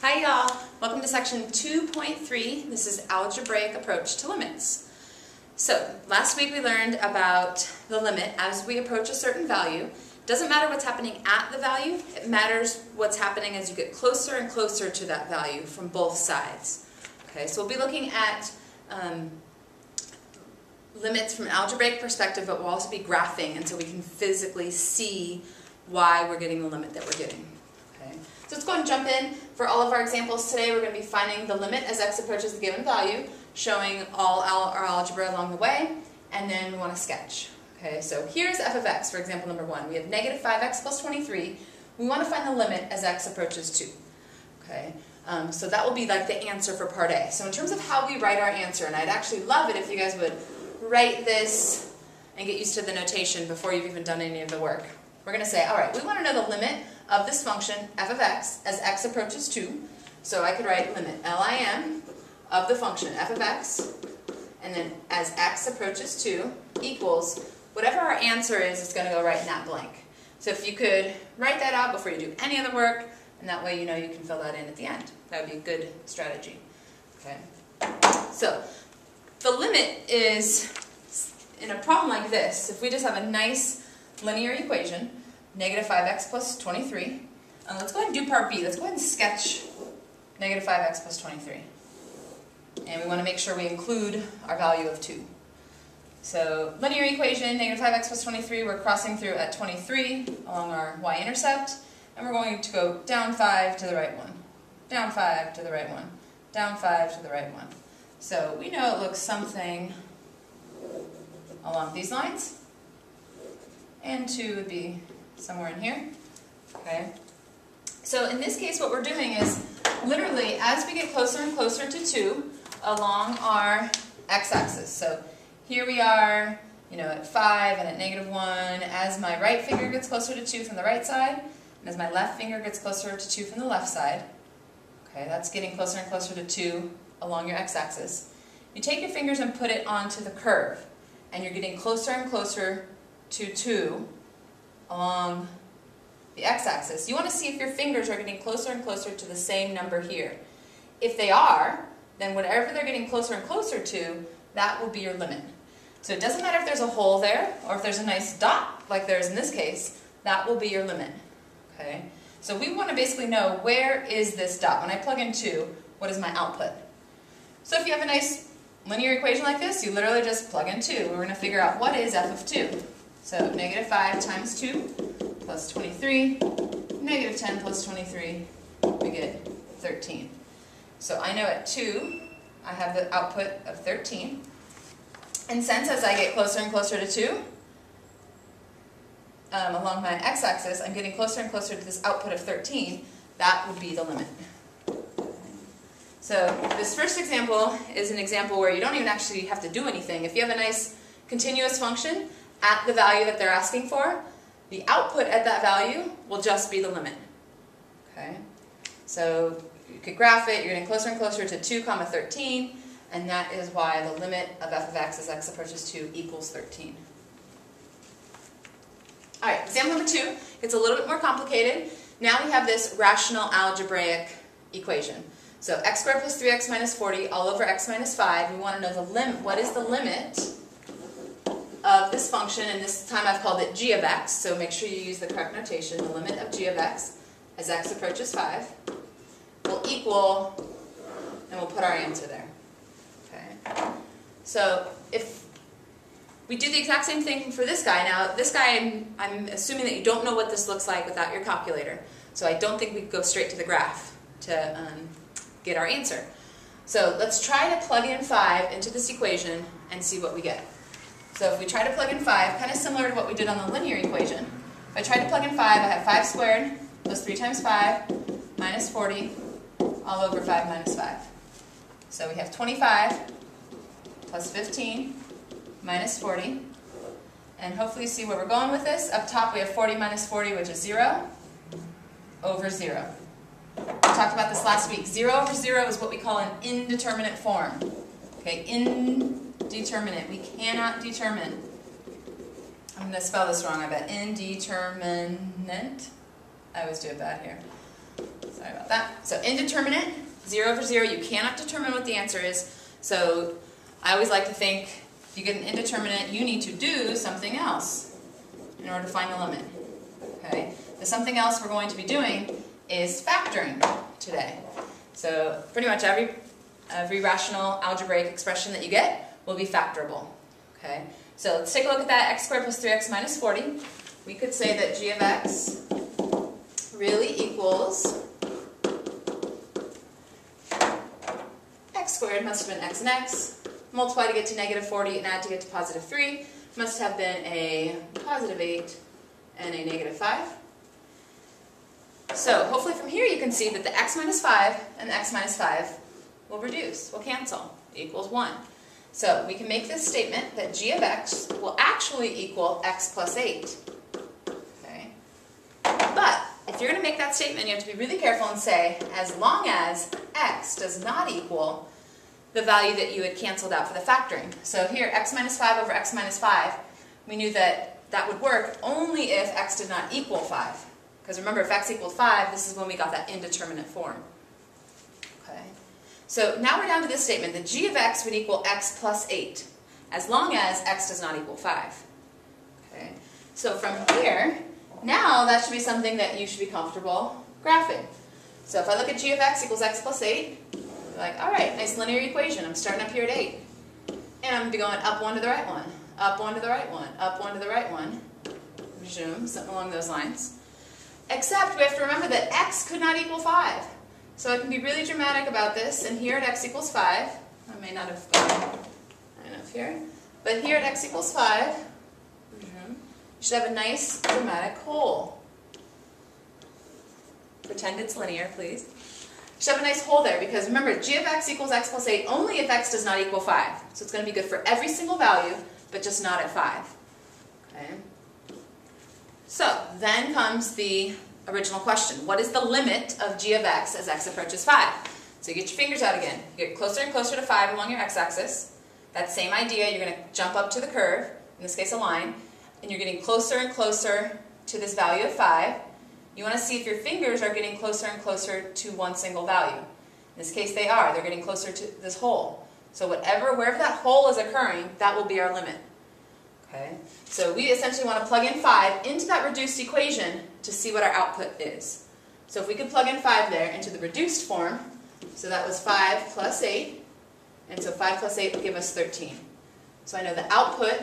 Hi y'all, welcome to section 2.3. This is Algebraic Approach to Limits. So, last week we learned about the limit as we approach a certain value. It doesn't matter what's happening at the value, it matters what's happening as you get closer and closer to that value from both sides. Okay, so we'll be looking at limits from an algebraic perspective, but we'll also be graphing, and so we can physically see why we're getting the limit that we're getting. Okay. So let's go ahead and jump in. For all of our examples today, we're going to be finding the limit as x approaches the given value, showing all our algebra along the way, and then we want to sketch. Okay, so here's f of x, for example number 1. We have negative 5x plus 23. We want to find the limit as x approaches 2. Okay, so that will be like the answer for part A. So in terms of how we write our answer, and I'd actually love it if you guys would write this and get used to the notation before you've even done any of the work. We're going to say, all right, we want to know the limit of this function, f of x, as x approaches 2. So I could write limit lim of the function f of x, and then as x approaches 2 equals whatever our answer is, it's going to go right in that blank. So if you could write that out before you do any other work, and that way you know you can fill that in at the end. That would be a good strategy. Okay. So the limit is, in a problem like this, if we just have a nice linear equation, negative 5x plus 23. Let's go ahead and do part B. Let's go ahead and sketch negative 5x plus 23. And we want to make sure we include our value of 2. So linear equation, negative 5x plus 23, we're crossing through at 23 along our y-intercept, and we're going to go down 5 to the right 1, down 5 to the right 1, down 5 to the right 1. So we know it looks something along these lines. And 2 would be somewhere in here. Okay. So in this case what we're doing is literally as we get closer and closer to 2 along our x-axis. So here we are, at 5 and at negative 1. As my right finger gets closer to 2 from the right side, and as my left finger gets closer to 2 from the left side, okay, that's getting closer and closer to 2 along your x-axis. You take your fingers and put it onto the curve, and you're getting closer and closer to 2 along the x-axis. You want to see if your fingers are getting closer and closer to the same number here. If they are, then whatever they're getting closer and closer to, that will be your limit. So it doesn't matter if there's a hole there or if there's a nice dot like there is in this case, that will be your limit. Okay? So we want to basically know, where is this dot? When I plug in 2, what is my output? So if you have a nice linear equation like this, you literally just plug in 2. We're going to figure out what is f of 2. So negative 5 times 2 plus 23, negative 10 plus 23, we get 13. So I know at 2, I have the output of 13. And since as I get closer and closer to 2, along my x-axis, I'm getting closer and closer to this output of 13, that would be the limit. So this first example is an example where you don't even actually have to do anything. If you have a nice continuous function at the value that they're asking for, the output at that value will just be the limit. Okay? So you could graph it, you're getting closer and closer to 2, 13, and that is why the limit of f of x as x approaches 2 equals 13. Alright, example number 2, it's a little bit more complicated. Now we have this rational algebraic equation. So x squared plus 3x minus 40 all over x minus 5. We want to know the limit. What is the limit of this function? And this time I've called it g of x, so make sure you use the correct notation. The limit of g of x as x approaches 5 will equal, and we'll put our answer there. Okay. So if we do the exact same thing for this guy. Now, this guy, I'm assuming that you don't know what this looks like without your calculator. So I don't think we could go straight to the graph to get our answer. So let's try to plug in 5 into this equation and see what we get. So if we try to plug in 5, kind of similar to what we did on the linear equation. If I try to plug in 5, I have 5 squared plus 3 times 5 minus 40 all over 5 minus 5. So we have 25 plus 15 minus 40. And hopefully you see where we're going with this. Up top we have 40 minus 40, which is 0 over 0. We talked about this last week. 0 over 0 is what we call an indeterminate form. Okay, indeterminate. We cannot determine. I'm going to spell this wrong, I bet. Indeterminate. I always do it bad here. Sorry about that. So indeterminate, 0 over 0, you cannot determine what the answer is. So I always like to think if you get an indeterminate, you need to do something else in order to find the limit. Okay? The something else we're going to be doing is factoring today. So pretty much every rational algebraic expression that you get will be factorable. Okay? So let's take a look at that x squared plus 3x minus 40. We could say that g of x really equals x squared must have been x and x, multiply to get to negative 40 and add to get to positive 3, must have been a positive 8 and a negative 5. So hopefully from here you can see that the x minus 5 and the x minus 5 will reduce, will cancel, equals 1. So we can make this statement that g of x will actually equal x plus 8. Okay? But if you're going to make that statement, you have to be really careful and say, as long as x does not equal the value that you had canceled out for the factoring. So here, x minus 5 over x minus 5, we knew that that would work only if x did not equal 5. Because remember, if x equaled 5, this is when we got that indeterminate form. Okay. So now we're down to this statement, that g of x would equal x plus 8, as long as x does not equal 5. Okay. So from here, now that should be something that you should be comfortable graphing. So if I look at g of x equals x plus 8, I'm like, all right, nice linear equation. I'm starting up here at 8. And I'm going to be going up 1 to the right one, up 1 to the right one, up 1 to the right one. Resume, something along those lines. Except we have to remember that x could not equal 5. So I can be really dramatic about this, and here at x equals 5, I may not have gone enough here, but here at x equals 5, you should have a nice dramatic hole. Pretend it's linear, please. You should have a nice hole there, because remember, g of x equals x plus 8 only if x does not equal 5. So it's going to be good for every single value, but just not at 5. Okay? So then comes the original question. What is the limit of g of x as x approaches 5? So you get your fingers out again. You get closer and closer to 5 along your x-axis. That same idea, you're going to jump up to the curve, in this case a line, and you're getting closer and closer to this value of 5. You want to see if your fingers are getting closer and closer to one single value. In this case they are. They're getting closer to this hole. So wherever that hole is occurring, that will be our limit. Okay? So we essentially want to plug in 5 into that reduced equation to see what our output is. So if we could plug in 5 there into the reduced form, so that was 5 plus 8, and so 5 plus 8 would give us 13. So I know the output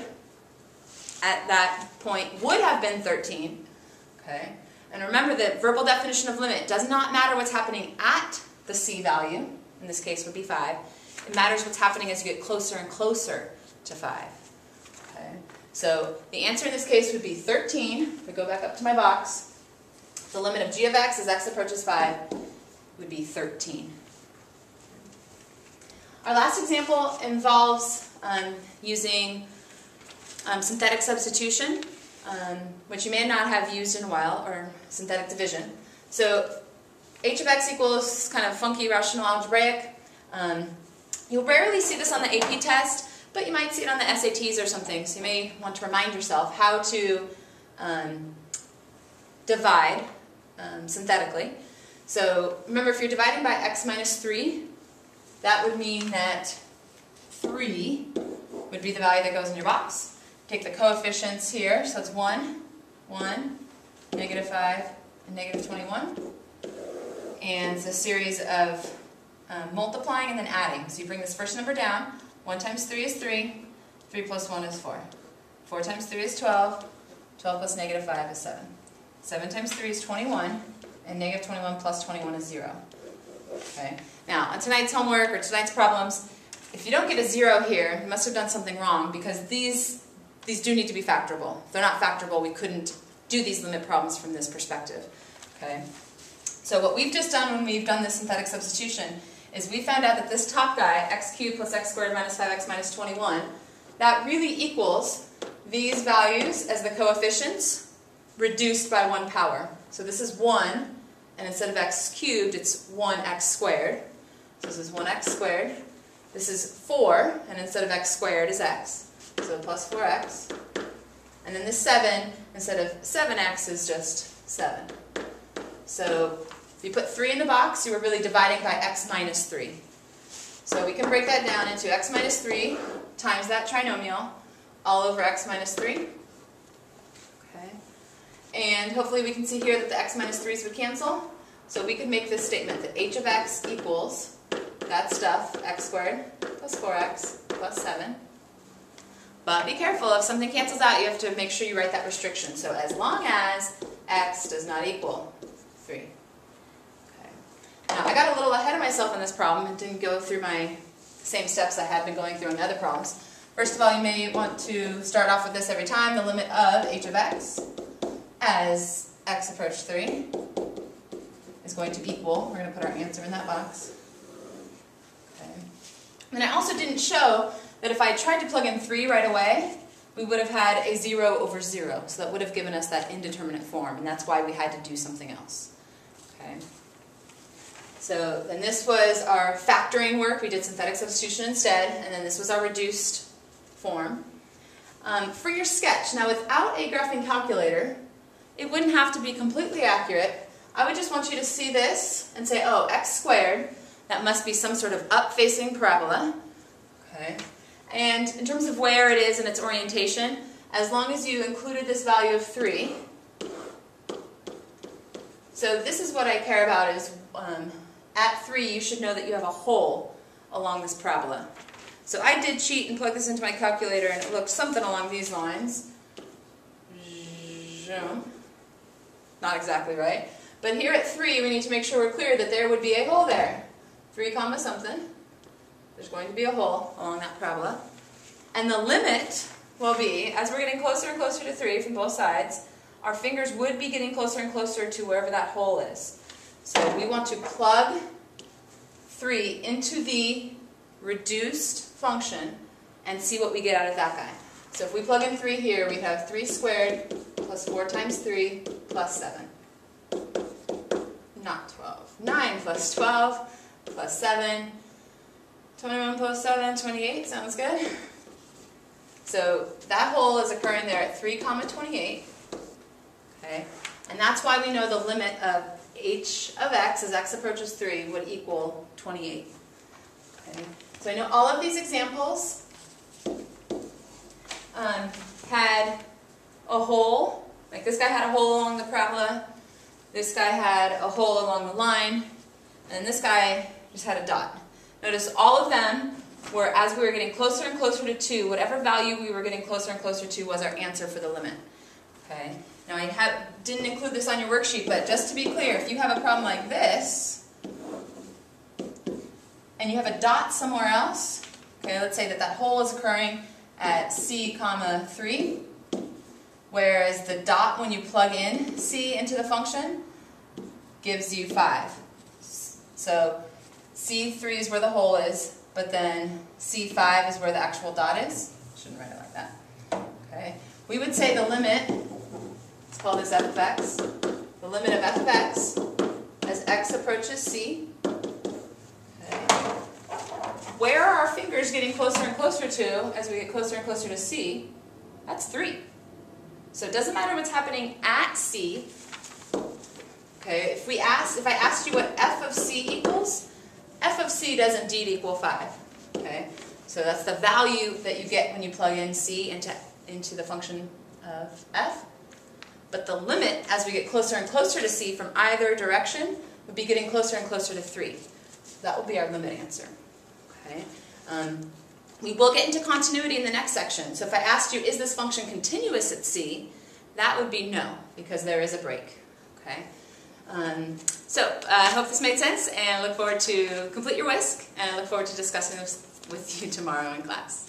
at that point would have been 13. Okay? And remember that verbal definition of limit does not matter what's happening at the c value, in this case would be 5. It matters what's happening as you get closer and closer to 5. Okay? So the answer in this case would be 13. If we go back up to my box, the limit of g of x as x approaches 5 would be 13. Our last example involves using synthetic substitution, which you may not have used in a while, or synthetic division. So h of x equals kind of funky rational algebraic. You'll rarely see this on the AP test, but you might see it on the SATs or something, so you may want to remind yourself how to divide synthetically. So remember, if you're dividing by x minus 3, that would mean that 3 would be the value that goes in your box. Take the coefficients here, so it's 1, 1, negative 5, and negative 21. And it's a series of multiplying and then adding. So you bring this first number down. 1 times 3 is 3. 3 plus 1 is 4. 4 times 3 is 12. 12 plus negative 5 is 7. 7 times 3 is 21. And negative 21 plus 21 is 0. Okay. Now, on tonight's homework or tonight's problems, if you don't get a 0 here, you must have done something wrong, because these do need to be factorable. If they're not factorable, we couldn't do these limit problems from this perspective. Okay. So what we've just done when we've done this synthetic substitution is we found out that this top guy, x cubed plus x squared minus 5x minus 21, that really equals these values as the coefficients reduced by 1 power. So this is 1, and instead of x cubed, it's 1x squared. So this is 1x squared. This is 4, and instead of x squared is x. So plus 4x. And then this 7, instead of 7x, is just 7. So If you put 3 in the box, you were really dividing by x minus 3. So we can break that down into x minus 3 times that trinomial all over x minus 3. Okay. And hopefully we can see here that the x minus 3's would cancel. So we could make this statement that h of x equals that stuff, x squared plus 4x plus 7. But be careful, if something cancels out, you have to make sure you write that restriction. So as long as x does not equal 3. Okay. Now I got a little ahead of myself on this problem and didn't go through my same steps I had been going through in the other problems. First of all, you may want to start off with this every time. The limit of h of x as x approach 3 is going to equal, we're going to put our answer in that box. Okay. And I also didn't show that if I tried to plug in 3 right away, we would have had a 0 over 0. So that would have given us that indeterminate form, and that's why we had to do something else. Okay. So then this was our factoring work. We did synthetic substitution instead, and then this was our reduced form. For your sketch, now without a graphing calculator, it wouldn't have to be completely accurate. I would just want you to see this and say, oh, x squared, that must be some sort of up-facing parabola. Okay. And in terms of where it is in its orientation, as long as you included this value of 3, so this is what I care about is at 3 you should know that you have a hole along this parabola. So I did cheat and plug this into my calculator and it looked something along these lines. Not exactly right. But here at 3 we need to make sure we're clear that there would be a hole there. 3 comma something. There's going to be a hole along that parabola. And the limit will be, as we're getting closer and closer to 3 from both sides, our fingers would be getting closer and closer to wherever that hole is. So we want to plug 3 into the reduced function and see what we get out of that guy. So if we plug in 3 here, we have 3 squared plus 4 times 3 plus 7. Not 12. 9 plus 12 plus 7. 21 plus 7, 28. Sounds good? So that hole is occurring there at 3 comma 28. Okay? And that's why we know the limit of h of x as x approaches 3 would equal 28. Okay? So I know all of these examples had a hole. Like this guy had a hole along the parabola. This guy had a hole along the line. And this guy just had a dot. Notice all of them were, as we were getting closer and closer to 2, whatever value we were getting closer and closer to was our answer for the limit. Okay. Now I didn't include this on your worksheet, but just to be clear, if you have a problem like this, and you have a dot somewhere else, okay, let's say that that hole is occurring at c comma 3, whereas the dot when you plug in c into the function gives you 5. So C3 is where the hole is, but then C5 is where the actual dot is. Shouldn't write it like that. Okay. We would say the limit, let's call this f of x, the limit of f of x as x approaches c. Okay. Where are our fingers getting closer and closer to as we get closer and closer to c? That's 3. So it doesn't matter what's happening at c. Okay. If I asked you what f of c equals, f of c does indeed equal 5. Okay? So that's the value that you get when you plug in c into the function of f. But the limit, as we get closer and closer to c from either direction, would be getting closer and closer to 3. So that will be our limit answer. Okay? We will get into continuity in the next section. So if I asked you, is this function continuous at c, that would be no, because there is a break. Okay? So I hope this made sense, and I look forward to complete your whisk, and I look forward to discussing this with you tomorrow in class.